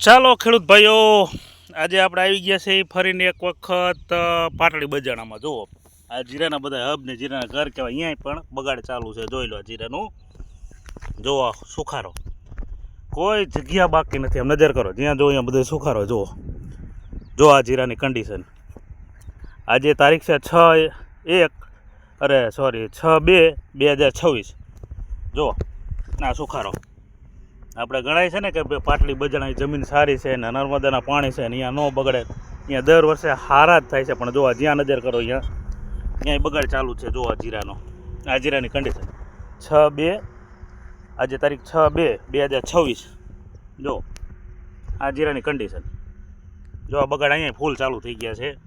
ચાલો ખેડૂત ભાઈઓ, આજે આપણે આવી ગયા છે ફરીને એક વખત પાટડી બજાણામાં. જુઓ આ જીરાના બધા હબ ને જીરાના ઘર કહેવાય, અહીંયા પણ બગાડ ચાલુ છે. જોઈ લો જીરાનું, જુઓ સુખારો, કોઈ જગ્યા બાકી નથી. આમ નજર કરો, જ્યાં જો અહીંયા બધો સુખારો. જુઓ જો આ જીરાની કન્ડિશન. આજે તારીખ છે 6/2/2026. જુઓ આ સુખારો. આપણે ગણાય છે ને કે પાટલી બજાણાની જમીન સારી છે ને નર્મદાના પાણી છે ને અહીંયા ન બગડે. અહીંયા દર વર્ષે હારા જ થાય છે, પણ જોવા જ્યાં નજર કરો અહીંયા બગાડ ચાલુ છે. જોવા જીરાનો, આ જીરાની કન્ડિશન 6/2, આજે તારીખ 6/2/2026. જો આ જીરાની કન્ડિશન. જો આ બગાડ અહીંયા ફૂલ ચાલુ થઈ ગયા છે.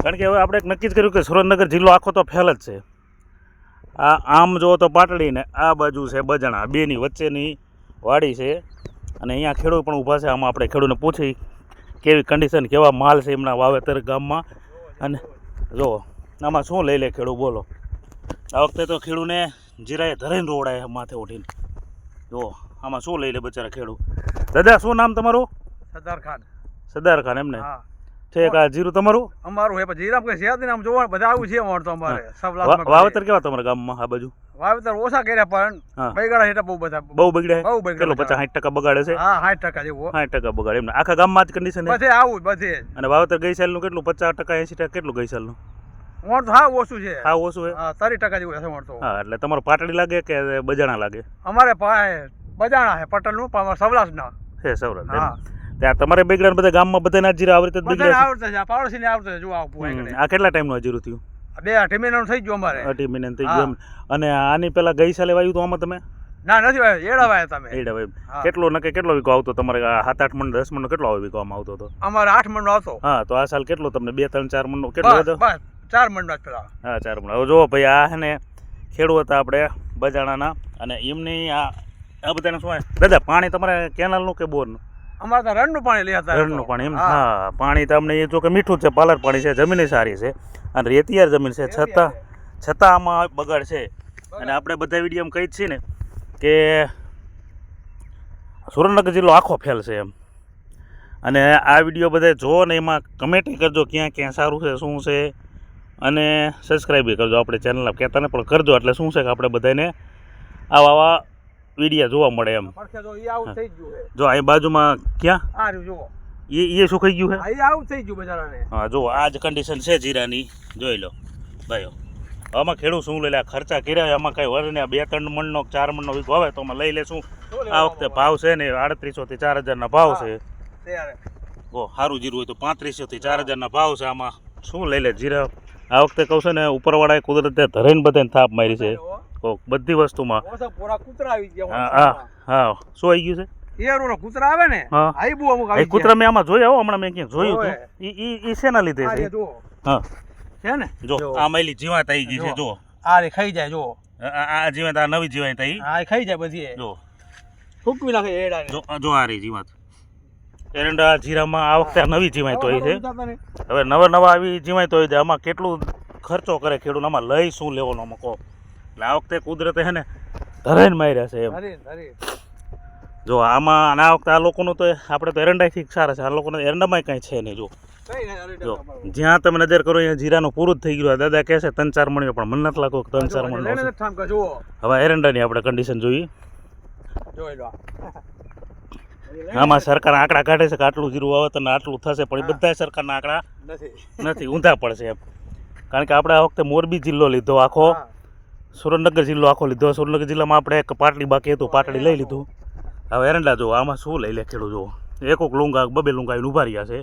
કારણ કે હવે આપણે એક નક્કી જ કર્યું કે સુરેન્દ્રનગર જિલ્લો આખો તો ફેલ જ છે. આ આમ જુઓ તો પાટડી ને આ બાજુ છે બજાણા, બેની વચ્ચેની વાડી છે. અને અહીંયા ખેડૂત પણ ઊભા છે. આમાં આપણે ખેડૂતને પૂછી કેવી કન્ડિશન, કેવા માલ છે એમના વાવેતર ગામમાં. અને જો આમાં શું લઈ લે ખેડૂત, બોલો. આ વખતે તો ખેડૂને જીરાએ ધરીને રોવડાય માથે ઉઠીને. જો આમાં શું લઈ લે બચારા ખેડૂત. દાદા શું નામ તમારું? સરદાર ખાન એમને ઠીક. આ જીરું તમારું? અમારું હે જીરા કે છે નામ જોવા બધા આવું છે અમારું તો. અમારે વાવેતર કેવા તમારા ગામમાં આ બાજુ? વાવેતર ઓછા કર્યા પણ બગડા હેઠા બહુ બધા બહુ બગડ્યા. કેટલો 50-60% બગાડે છે? હા 60% જેવું. 60% બગાડે એમને આખા ગામમાં જ કન્ડિશન બધે આવું બધે. અને વાવેતર ગઈ સાલનું કેટલું? 50%-80% કેટલું ગઈ સાલનું? અમારું તો હા ઓછું છે. હા ઓછું છે. 30% જેવું છે અમારું તો. હા એટલે તમારું પાટડી લાગે કે બજાણા લાગે? અમારે બજાણા છે પટલનું, પણ સવલાસના છે. સવલાસ. હા ત્યાં તમારે બગડ્યા બધા ગામમાં બધાના જીરા આવડે આવડે છે. પાડોશીને આવડે છે. જો આ કેટલા ટાઈમનું જીરું થયું? 2 અઢી મહિનાનું થઈ ગયું અમારે. 2 મહિનાનું થઈ ગયું. અને આની પેલા ગઈ સાલે વાવ્યું તો આમાં તમે? ના નથી વાવ્યું, એડા વાવ્યા તમે. એડા વાવ્યું. કેટલો નકે કેટલો વીઘો આવતો તમારે? 7-8 મણ 10 મણનો કેટલો વીઘો આમાં આવતો હતો? અમારે 8 મણનો આવતો. હા તો આ સાલ કેટલો તમને? 2-3-4 મણનો કેટલો હતો? બસ 4 મણનો જ પેલા. હા 4 મણ. હવે જો ભાઈ આ હે ને ખેડૂત હતા આપણે બજાણાના, અને એમની આ બધાને શું દાદા પાણી તમારે કેનાલનું કે બોરનું? અમારે તો રણનું પાણી લે હતા. રણનું પાણી એમ? હા પાણી તમને એ જો કે મીઠું છે, પાલર પાણી છે, જમીન સારી છે અને રેતિયાર જમીન છે, છતાં આમાં બગાડ છે. અને આપણે બધા વિડીયો કહી જ છીએ ને કે સુરેન્દ્રનગર જિલ્લો આખો ફેલ છે એમ. અને આ વિડીયો બધા જો ને એમાં કમેન્ટ કરજો ક્યાં ક્યાં સારું છે, શું છે, અને સબસ્ક્રાઈબ કરજો. આપણે ચેનલ કહેતા ને પણ કરજો, એટલે શું છે કે આપણે બધાને આવા વિડીયા જોવા મળે એમ. જો અહીં બાજુમાં ક્યાં એ શું થઈ ગયું છે? હા જો આ જ કન્ડિશન છે જીરાની. જોઈ લો ભાઈઓ. આમાં ખેડૂત શું લઈ લે? ખર્ચા કર્યા હોય આમાં કઈ વરને 2-3 મણનો 4 મણનો વીઘો આવે તો આમાં લઈ લેશું. આ વખતે ભાવ છે ને 3800 થી 4000 ભાવ છે. સારું જીરું હોય તો 3500 થી 4000 ભાવ છે. આમાં શું લઈ લે જીરા? આ વખતે કહું છે ને ઉપરવાળાએ કુદરતે ધરીને બધાને થાપ મારી છે બધી વસ્તુમાં. હા શું આવી ગયું છે? કૂતરા આવે ને, કૂતરા મેં આમાં જોયા. હમણાં મેં ક્યાંક જોયું હતું. ઈ શેના લીધે છે? હા છે ને જો આ માયલી જીવાત આવી ગઈ છે. જો આ રે ખાઈ જાય. જો આ જીવાત, આ નવી જીવાત આવી. હા ખાઈ જાય બધી. જો ફૂકવી નાખે એડા. જો આ રી જીવાત એરંડા જીરામાં આ વખતે નવી જીવાત હોય છે. હવે નવા આવી જીવાત હોય છે. આમાં કેટલું ખર્ચો કરે ખેડૂત, આમાં લઈ શું લેવાનો આમાં કહો. એટલે આ વખતે કુદરતે છે ને ધરાઈને માર્યા છે એમ. જો આમાં આ વખતે આ લોકોનું તો આપણે તો એરંડાથી સારા છે, આ લોકોને એરંડામાં કાંઈ છે નહીં. જો જ્યાં તમે નજર કરો અહીંયા જીરાનું પૂરું જ થઈ ગયું. દાદા કહે છે 3-4 મણ, પણ મને નથી લાગતું 3-4 મણ. હવે એરંડાની આપણે કન્ડિશન જોઈએ. આમાં સરકાર આંકડા કાઢે છે કે આટલું જીરું વાવેતર ને આટલું થશે, પણ એ બધા સરકારના આંકડા નથી, ઊંધા પડશે એમ. કારણ કે આપણે આ વખતે મોરબી જિલ્લો લીધો આખો, સુરેન્દ્રનગર જિલ્લો આખો લીધો. સુરેન્દ્રનગર જિલ્લામાં આપણે એક પાટડી બાકી હતું, પાટડી લઈ લીધું. હવે એરંડા જુઓ, આમાં શું લઈ લે ખેડૂત. જુઓ એક લુંગા 2 લુંગા આવીને ઊભા રહ્યા છે.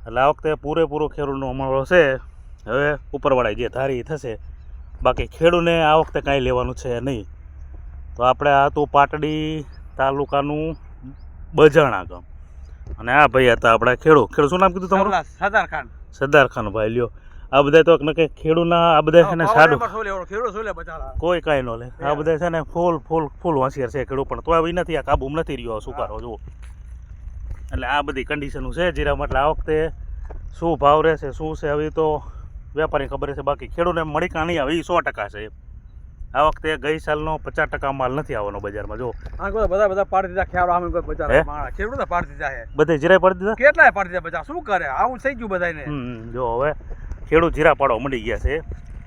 એટલે આ વખતે પૂરેપૂરો ખેડૂતનો અમારો છે. હવે ઉપરવાળા જે ધારી થશે, બાકી ખેડૂતને આ વખતે કાંઈ લેવાનું છે નહીં. તો આપણે આ તો પાટડી તાલુકાનું બજાણા ગામ, અને આ ભાઈ હતા આપણા ખેડૂત. શું નામ કીધું તમારું? સરદાર ખાન ભાઈ. લ્યો આ બધા તો કે ખેડૂતના આ બધા છે ને સાડું કોઈ કાંઈ ન લે. આ બધા છે ને ફૂલ હોશિયાર છે ખેડૂત, પણ તો આવી નથી, આ કાબૂમાં નથી રહ્યો સુકારો. જુઓ એટલે આ બધી કન્ડિશનો છે જીરામાં. એટલે આ વખતે શું ભાવ રહેશે શું છે હવે તો વેપારી ખબર છે, બાકી ખેડૂતને મળી કાં નહીં આવે એ 100% છે. આ વખતે ગઈ સાલનો 50% માલ નથી આવવાનો બજારમાં. જો આ કોઈ બધા પાડી દીધા ખ્યાલ આમ કોઈ હે? બજાર માણા ખેડૂતો પાડી દીધા હે બધે જીરા પડી દીધા. કેટલાય પાડી દીધા બજાર શું કરે આવું થઈ ગયું બધાને જો હવે ખેડૂત જીરા પાડવા મળી ગયા છે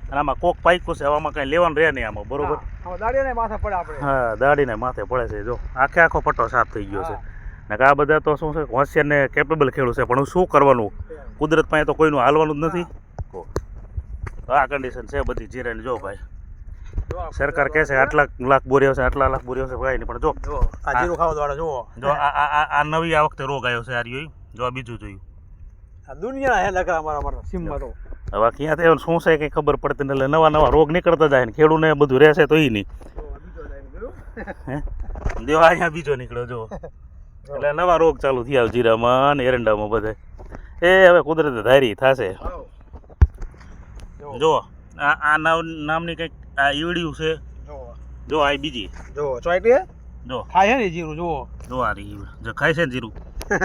અને આમાં કોક પાઈકું છે, આમાં કાંઈ લેવાનું રહે નહીં આમાં, બરોબર. દાડીને માથે પડે આપણે હા, દાડીને માથે પડે છે. જો આખો પટ્ટો સાફ થઈ ગયો છે. ને આ બધા તો શું છે, હોશિયાર ને કેપેબલ ખેડૂત છે, પણ શું કરવાનું, કુદરત પાસે તો કોઈનું હાલવાનું જ નથી. તો આ કન્ડિશન છે બધી જીરાની. જો ભાઈ સરકાર કહે છે આટલા લાખ બોરી આવશે, આટલા લાખ બોરી આવશે, ભાઈ નહીં. પણ જો આ જીરું ખાવા વાળા જુઓ, જો આ નવી આ વખતે રોગ આવ્યો છે આ રહ્યો. જો આ બીજું જોયું, આ દુનિયા હે લગા અમારા સીમમાં તો હવે ક્યાંથી શું છે કંઈ ખબર પડતી નહીં. એટલે નવા રોગ નીકળતા જાય ને ખેડૂને બધું રહેશે તો એ નહીં. હે જો અહીંયા બીજો નીકળ્યો જો, એટલે નવા રોગ ચાલુ થયા જીરામાં ને એરંડામાં બધે. એ હવે કુદરતે ધારી થશે. જો આ નામની કંઈક આ ઈવડ્યું છે. જો આ બીજી જો ચોઈટી જો ખાય છે ને જીરું જુઓ, જો આ રહી જો ખાય છે ને જીરું.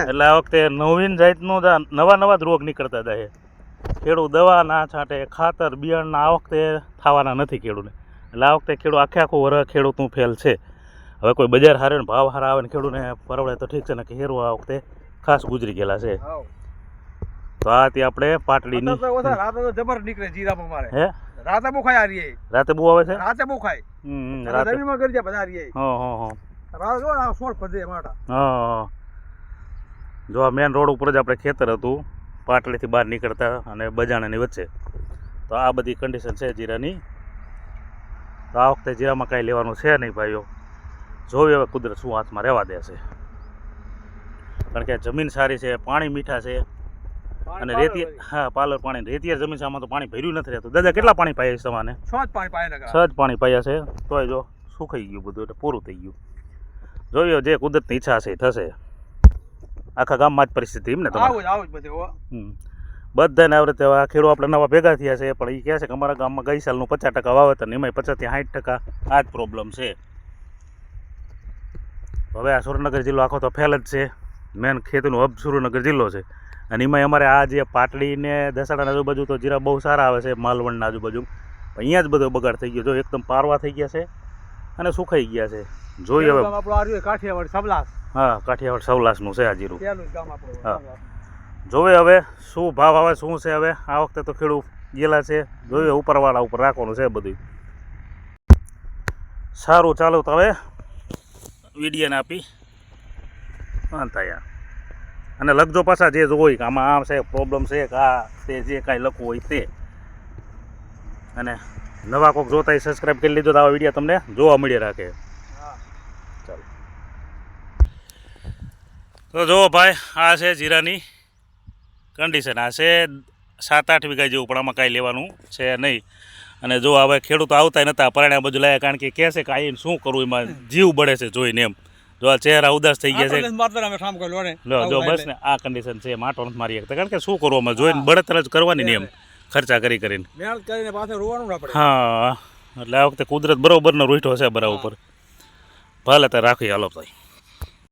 એટલે આ વખતે નવીન જાતનું નવા જ રોગ નીકળતા જાય. ખેડૂત દવા ના છાંટે, ખાતર બિયારણના આ વખતે થવાના નથી ખેડૂતને. એટલે આ વખતે ખેડૂત આખું વરસ ખેડૂતનું ફેલ છે. હવે કોઈ બજાર હારે ને ભાવ હારા આવે ને ખેડૂતને પરવડે તો ઠીક છે, ને કે હેરું આ વખતે ખાસ ગુજરી ગયેલા છે. તો આ ત્યાં આપણે પાટડીની રાતે તો જબર નીકળે જીરામાં મારે. હે રાતે બહુ ખાય આ રીએ, રાતે બહુ આવે છે. રાતે બહુ ખાય રાતે જમીનમાં કરી જાય બધા રીએ. હા રાતે જો આ સોળ પદે માટા. હા જો આ મેન રોડ ઉપર જ આપણે ખેતર હતું, પાટડીથી બહાર નીકળતા અને બજાણાની વચ્ચે. તો આ બધી કન્ડિશન છે જીરાની. તો આ વખતે જીરામાં કાંઈ લેવાનું છે નહીં ભાઈઓ. જોવી હવે કુદરત શું હાથમાં રહેવા દે છે, કારણ કે જમીન સારી છે, પાણી મીઠા છે અને રેતી. હા, પાલર પાણી રેતિયાર જમીન છે, આમાં તો પાણી ભર્યું નથી રહેતું. દાદા કેટલા પાણી પાયા છે તમારે? સહજ પાણી પાયા નકર. સહજ પાણી પાયા છે, તોય જો સુકાઈ ગયું બધું, એટલે પૂરું થઈ ગયું. જોયો જે કુદરતની ઈચ્છા છે એ થશે. આખા ગામમાં જ પરિસ્થિતિ એમ ને તમારે? આવું જ બધે હો. બધાને આવી રીતે ખેડૂત આપણે નવા ભેગા થયા છે, પણ એ કહે છે કે અમારા ગામમાં ગઈ સાલનું 50% વાવેતર ને એમાં 50 થી 60% આ જ પ્રોબ્લેમ છે. હવે આ સુરેન્દ્રનગર જિલ્લો આખો તો ફેલ જ છે. મેન ખેતીનું હબ સુરેન્દ્રનગર જિલ્લો છે, અને એમાં અમારે આ જે પાટડી ને દસાડાના આજુબાજુ તો જીરા બહુ સારા આવે છે, માલવણના આજુબાજુ. અહીંયા જ બધો બગાડ થઈ ગયો. જો એકદમ પારવા થઈ ગયા છે અને સુકાઈ ગયા છે. જોઈએ હવે આપણું આ રહ્યું કાઠિયાવાડ સબલાસ. હા, કાઠિયાવાડ સવલાસનું છે આ જીરું. પેલું ગામ આપણું. હા, જોવે હવે શું ભાવ આવે શું છે. હવે આ વખતે તો ખેડૂત ગયેલા છે, જોઈએ ઉપરવાળા ઉપર રાખવાનું છે બધું. સારું, ચાલો તો હવે વિડીયોને આપી થાય અને લખજો પાછા જે હોય કે આમાં આમ છે પ્રોબ્લેમ છે કે આ તે જે કાંઈ લખવું હોય તે. અને નવા કોક જોતા સબસ્ક્રાઈબ કરી લીધો તો આવા વિડીયો તમને જોવા મળી રાખે. ચાલો તો જુઓ ભાઈ, આ છે જીરાની કન્ડિશન. આ છે 7-8 વીઘા જેવું, પણ આમાં કાંઈ લેવાનું છે નહીં. અને જો હવે ખેડૂતો આવતા નહોતા, પરણ્યા બાજુ લાયા, કારણ કે કહે છે કે આવીને શું કરવું, એમાં જીવ બળે છે જોઈને. એમ જો આ ચહેરા ઉદાસ થઈ ગયા છે. લો જો બસ ને આ કન્ડિશન છે, માટો નથી મારી શકતા, કારણ કે શું કરવું, જોઈને બળતર જ કરવાની ને એમ ખર્ચા કરીને. હા, એટલે આ વખતે કુદરત બરોબરનો રૂઠો છે બરાબર. ભલે ત્યારે રાખી, હાલો ભાઈ.